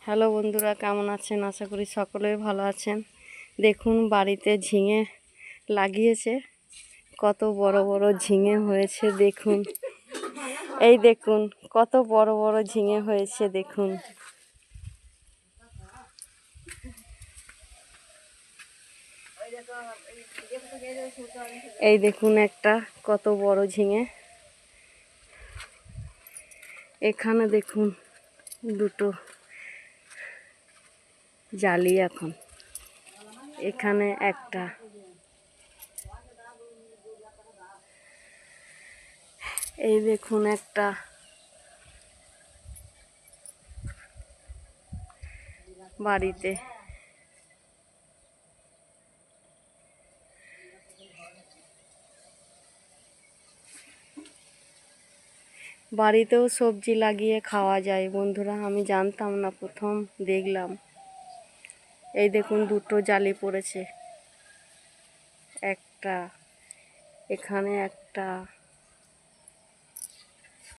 Hello বন্ধুরা, কেমন আছেন? আশা করি সকলেই ভালো আছেন। দেখুন বাড়িতে ঝিঙে লাগিয়েছে, কত বড় বড় ঝিঙে হয়েছে দেখুন। এই দেখুন কত বড় বড় ঝিঙে হয়েছে দেখুন। এই দেখুন একটা কত বড় ঝিঙে। এখানে দেখুন দুটো জালি, এখন এখানে একটা, এই দেখুন একটা, বাড়িতে বাড়িতেও সবজি লাগিয়ে খাওয়া যায় বন্ধুরা, আমি জানতাম না, প্রথম দেখলাম। এই দেখুন দুটো জালি পড়েছে, একটা এখানে, একটা